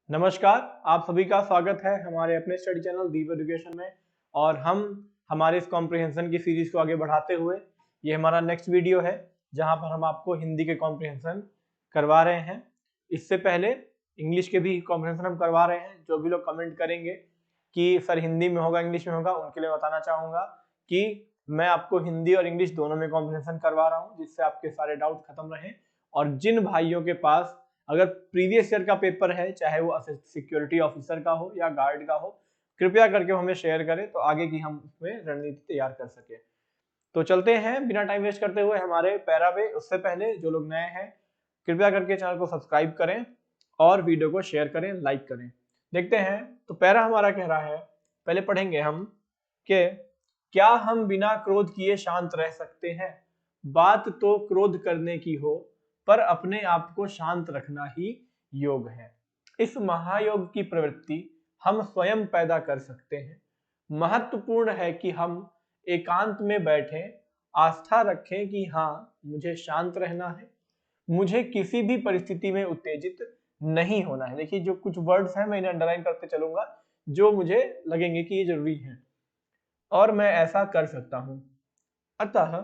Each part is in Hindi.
नमस्कार, आप सभी का स्वागत है हमारे अपने स्टडी चैनल दीप एजुकेशन में। और हम हमारे इस कॉम्प्रिहेंशन की सीरीज को आगे बढ़ाते हुए ये हमारा नेक्स्ट वीडियो है जहां पर हम आपको हिंदी के कॉम्प्रिहेंशन करवा रहे हैं। इससे पहले इंग्लिश के भी कॉम्प्रिहेंशन हम करवा रहे हैं। जो भी लोग कमेंट करेंगे कि सर हिंदी में होगा इंग्लिश में होगा, उनके लिए बताना चाहूँगा कि मैं आपको हिंदी और इंग्लिश दोनों में कॉम्प्रिहेंशन करवा रहा हूँ, जिससे आपके सारे डाउट खत्म रहें। और जिन भाइयों के पास अगर प्रीवियस ईयर का पेपर है, चाहे वो सिक्योरिटी ऑफिसर का हो या गार्ड का हो, कृपया करके हमें शेयर करें तो आगे की हम उसमें रणनीति तैयार कर सके। तो चलते हैं बिना टाइम वेस्ट करते हुए हमारे पैरा पे। उससे पहले जो लोग नए हैं कृपया करके चैनल को सब्सक्राइब करें और वीडियो को शेयर करें, लाइक करें। देखते हैं तो पैरा हमारा कह रहा है, पहले पढ़ेंगे हम कि क्या हम बिना क्रोध किए शांत रह सकते हैं। बात तो क्रोध करने की हो पर अपने आप को शांत रखना ही योग है। इस महायोग की प्रवृत्ति हम स्वयं पैदा कर सकते हैं। महत्वपूर्ण है कि हम एकांत में बैठे आस्था रखें कि हाँ, मुझे शांत रहना है, मुझे किसी भी परिस्थिति में उत्तेजित नहीं होना है। देखिए जो कुछ वर्ड्स हैं मैं इन्हें अंडरलाइन करते चलूंगा जो मुझे लगेंगे कि ये जरूरी है और मैं ऐसा कर सकता हूं। अतः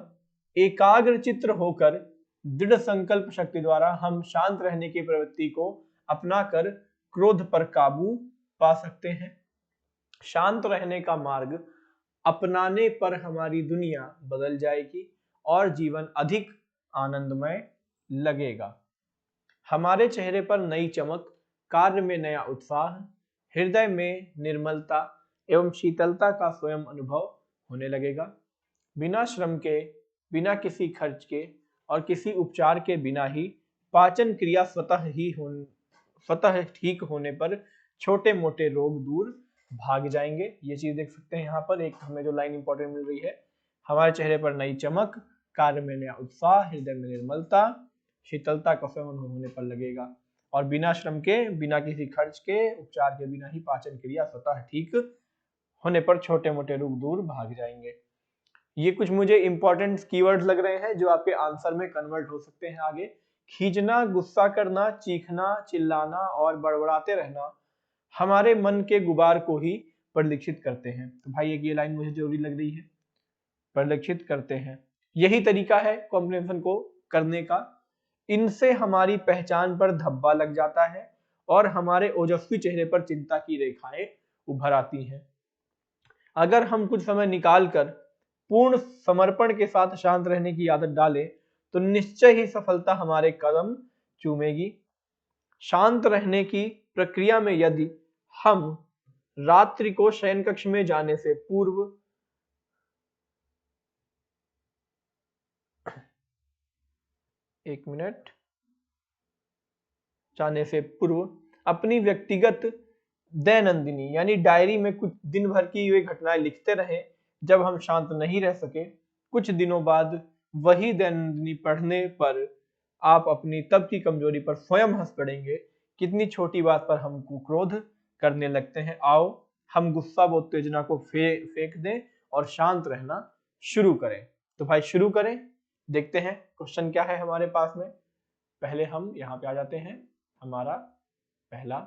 एकाग्र चित्र होकर दृढ़ संकल्प शक्ति द्वारा हम शांत रहने की प्रवृत्ति को अपनाकर क्रोध पर काबू पा सकते हैं। शांत रहने का मार्ग अपनाने पर हमारी दुनिया बदल जाएगी और जीवन अधिक आनंदमय लगेगा। हमारे चेहरे पर नई चमक, कार्य में नया उत्साह, हृदय में निर्मलता एवं शीतलता का स्वयं अनुभव होने लगेगा। बिना श्रम के, बिना किसी खर्च के और किसी उपचार के बिना ही पाचन क्रिया स्वतः ठीक होने पर छोटे मोटे रोग दूर भाग जाएंगे। ये चीज देख सकते हैं यहाँ पर एक हमें जो लाइन इंपॉर्टेंट मिल रही है, हमारे चेहरे पर नई चमक, कार्य में नया उत्साह, हृदय में निर्मलता, शीतलता का स्वयं अनुभव होने पर लगेगा। और बिना श्रम के, बिना किसी खर्च के, उपचार के बिना ही पाचन क्रिया स्वतः ठीक होने पर छोटे मोटे रोग दूर भाग जाएंगे। ये कुछ मुझे इंपॉर्टेंट कीवर्ड्स लग रहे हैं जो आपके आंसर में कन्वर्ट हो सकते हैं आगे। खींचना, गुस्सा करना, चीखना, चिल्लाना और बड़बड़ाते रहना हमारे मन के गुबार को ही परिलक्षित करते हैं। तो भाई एक ये लाइन मुझे जरूरी लग रही है, परिलक्षित करते हैं। यही तरीका है कॉम्प्रिहेंशन को करने का। इनसे हमारी पहचान पर धब्बा लग जाता है और हमारे ओजस्वी चेहरे पर चिंता की रेखाएं उभर आती हैं। अगर हम कुछ समय निकालकर पूर्ण समर्पण के साथ शांत रहने की आदत डालें तो निश्चय ही सफलता हमारे कदम चूमेगी। शांत रहने की प्रक्रिया में यदि हम रात्रि को शयन कक्ष में जाने से पूर्व अपनी व्यक्तिगत दैनंदिनी यानी डायरी में कुछ दिन भर की वे घटनाएं लिखते रहें जब हम शांत नहीं रह सके, कुछ दिनों बाद वही दैनंदिनी पढ़ने पर आप अपनी तब की कमजोरी पर स्वयं हंस पड़ेंगे। कितनी छोटी बात पर हम क्रोध करने लगते हैं। आओ हम गुस्सा व उत्तेजना को फेंक दें और शांत रहना शुरू करें। तो भाई शुरू करें, देखते हैं क्वेश्चन क्या है हमारे पास में। पहले हम यहाँ पे आ जाते हैं, हमारा पहला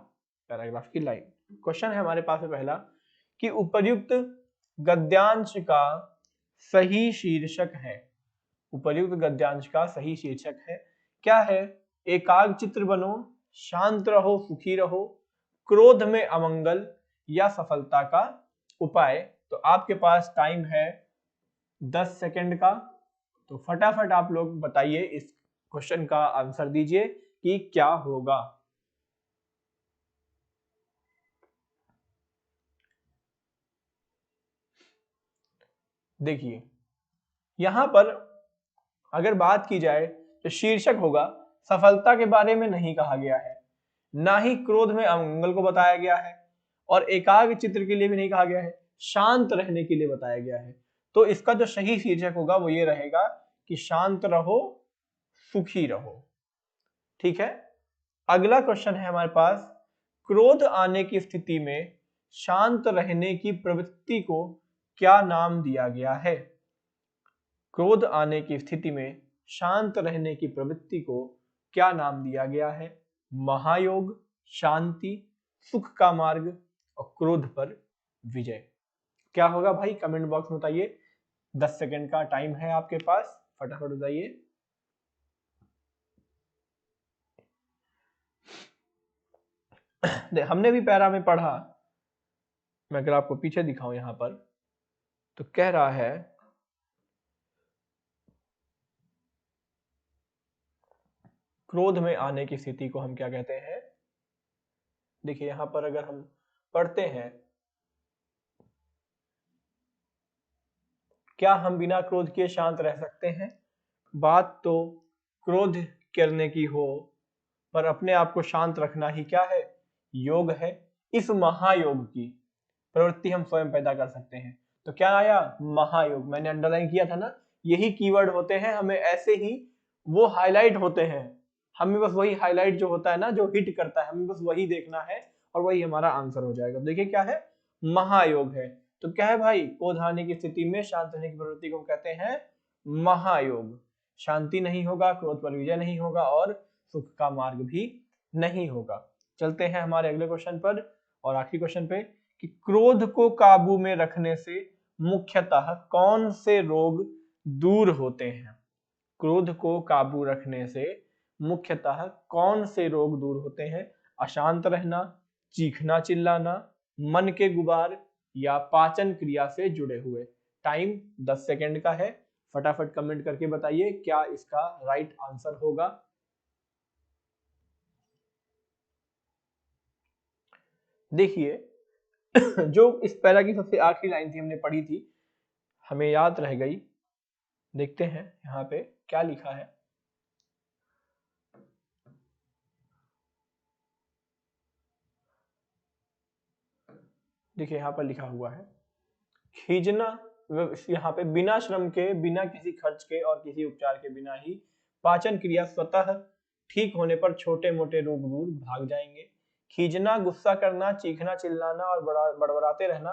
पैराग्राफ की लाइन। क्वेश्चन है हमारे पास में पहला कि उपर्युक्त गद्यांश का सही शीर्षक है। उपर्युक्त गद्यांश का सही शीर्षक है क्या है? एकाग्र चित्र बनो, शांत रहो, सुखी रहो, क्रोध में अमंगल या सफलता का उपाय। तो आपके पास टाइम है 10 सेकंड का, तो फटाफट आप लोग बताइए, इस क्वेश्चन का आंसर दीजिए कि क्या होगा। देखिए यहां पर अगर बात की जाए तो शीर्षक होगा, सफलता के बारे में नहीं कहा गया है, ना ही क्रोध में अमंगल को बताया गया है और एकाग्र चित्र के लिए भी नहीं कहा गया है, शांत रहने के लिए बताया गया है। तो इसका जो सही शीर्षक होगा वो ये रहेगा कि शांत रहो, सुखी रहो। ठीक है, अगला क्वेश्चन है हमारे पास, क्रोध आने की स्थिति में शांत रहने की प्रवृत्ति को क्या नाम दिया गया है? क्रोध आने की स्थिति में शांत रहने की प्रवृत्ति को क्या नाम दिया गया है? महायोग, शांति, सुख का मार्ग और क्रोध पर विजय। क्या होगा भाई, कमेंट बॉक्स में बताइए। 10 सेकंड का टाइम है आपके पास, फटाफट बताइए। हमने भी पैरा में पढ़ा, मैं अगर आपको पीछे दिखाऊं यहां पर, तो कह रहा है क्रोध में आने की स्थिति को हम क्या कहते हैं। देखिए यहां पर अगर हम पढ़ते हैं, क्या हम बिना क्रोध के शांत रह सकते हैं। बात तो क्रोध करने की हो, पर अपने आप को शांत रखना ही क्या है, योग है। इस महायोग की प्रवृत्ति हम स्वयं पैदा कर सकते हैं। तो क्या आया, महायोग। मैंने अंडरलाइन किया था ना, यही कीवर्ड होते हैं, हमें ऐसे ही वो हाईलाइट होते हैं। हमें बस वही हाईलाइट जो होता है ना, जो हिट करता है, हमें बस वही देखना है और वही हमारा आंसर हो जाएगा। देखिए क्या है, महायोग है। तो क्या है भाई, क्रोध आने की स्थिति में शांत रहने की प्रवृत्ति को कहते हैं महायोग। शांति नहीं होगा, क्रोध पर विजय नहीं होगा और सुख का मार्ग भी नहीं होगा। चलते हैं हमारे अगले क्वेश्चन पर और आखिरी क्वेश्चन पे, कि क्रोध को काबू में रखने से मुख्यतः कौन से रोग दूर होते हैं। क्रोध को काबू रखने से मुख्यतः कौन से रोग दूर होते हैं। अशांत रहना, चीखना चिल्लाना, मन के गुबार या पाचन क्रिया से जुड़े हुए। टाइम 10 सेकंड का है, फटाफट कमेंट करके बताइए क्या इसका राइट आंसर होगा। देखिए जो इस पैरा की सबसे आखिरी लाइन थी, हमने पढ़ी थी, हमें याद रह गई। देखते हैं यहाँ पे क्या लिखा है। देखिए यहाँ पर लिखा हुआ है, खींचना, यहाँ पे बिना श्रम के, बिना किसी खर्च के और किसी उपचार के बिना ही पाचन क्रिया स्वतः ठीक होने पर छोटे मोटे रोग दूर भाग जाएंगे। खींचना, गुस्सा करना, चीखना चिल्लाना और बड़बड़ाते रहना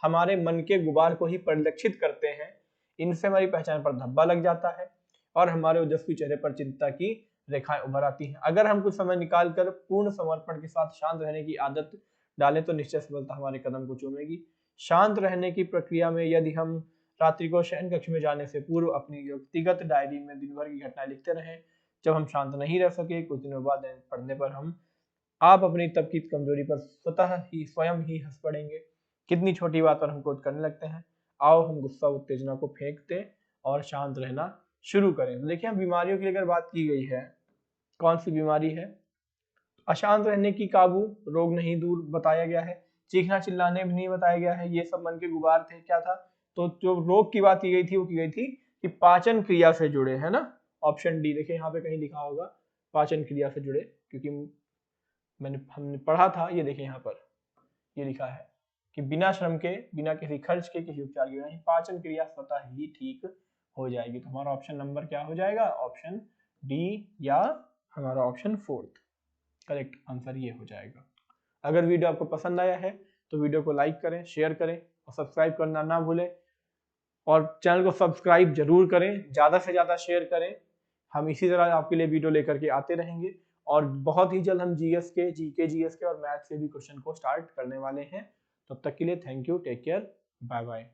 हमारे मन के गुबार को ही परिलक्षित करते हैं। इनसे हमारी पहचान पर धब्बा लग जाता है और हमारे ओजस्वी चेहरे पर चिंता की रेखाएं उभर आती हैं। अगर हम कुछ समय निकालकर पूर्ण समर्पण के साथ शांत रहने की आदत डालें तो निश्चय सफलता हमारे कदम को चूमेगी। शांत रहने की प्रक्रिया में यदि हम रात्रि को शयन कक्ष में जाने से पूर्व अपनी व्यक्तिगत डायरी में दिन भर की घटनाएं लिखते रहें। जब हम शांत नहीं रह सके, कुछ दिनों बाद पढ़ने पर आप अपनी तब की कमजोरी पर स्वयं ही हंस पड़ेंगे। कितनी छोटी बात पर हम क्रोध करने लगते हैं। आओ हम गुस्सा उत्तेजना को फेंक दें और शांत रहना शुरू करें। तो देखिए, हम बीमारियों की अगर बात की गई है, कौन सी बीमारी है, अशांत रहने की काबू रोग नहीं दूर बताया गया है, चीखना चिल्लाने भी नहीं बताया गया है, ये सब मन के गुबार थे। क्या था, तो जो रोग की बात की गई थी वो की गई थी कि पाचन क्रिया से जुड़े, है ना। ऑप्शन डी, देखिए यहाँ पे कहीं लिखा होगा पाचन क्रिया से जुड़े, क्योंकि हमने पढ़ा था, ये देखिए यहाँ पर ये लिखा है कि बिना श्रम के, बिना किसी खर्च के, किसी उपचार के बिना पाचन क्रिया स्वतः ही ठीक हो जाएगी। तो हमारा ऑप्शन नंबर क्या हो जाएगा, ऑप्शन डी या हमारा ऑप्शन 4 करेक्ट आंसर ये हो जाएगा। अगर वीडियो आपको पसंद आया है तो वीडियो को लाइक करें, शेयर करें और सब्सक्राइब करना ना भूलें। और चैनल को सब्सक्राइब जरूर करें, ज़्यादा से ज़्यादा शेयर करें। हम इसी तरह आपके लिए वीडियो लेकर के आते रहेंगे और बहुत ही जल्द हम जीएस के, जीके, जीएस के और मैथ्स के भी क्वेश्चन को स्टार्ट करने वाले हैं। तब तक के लिए thank you, take care, bye bye.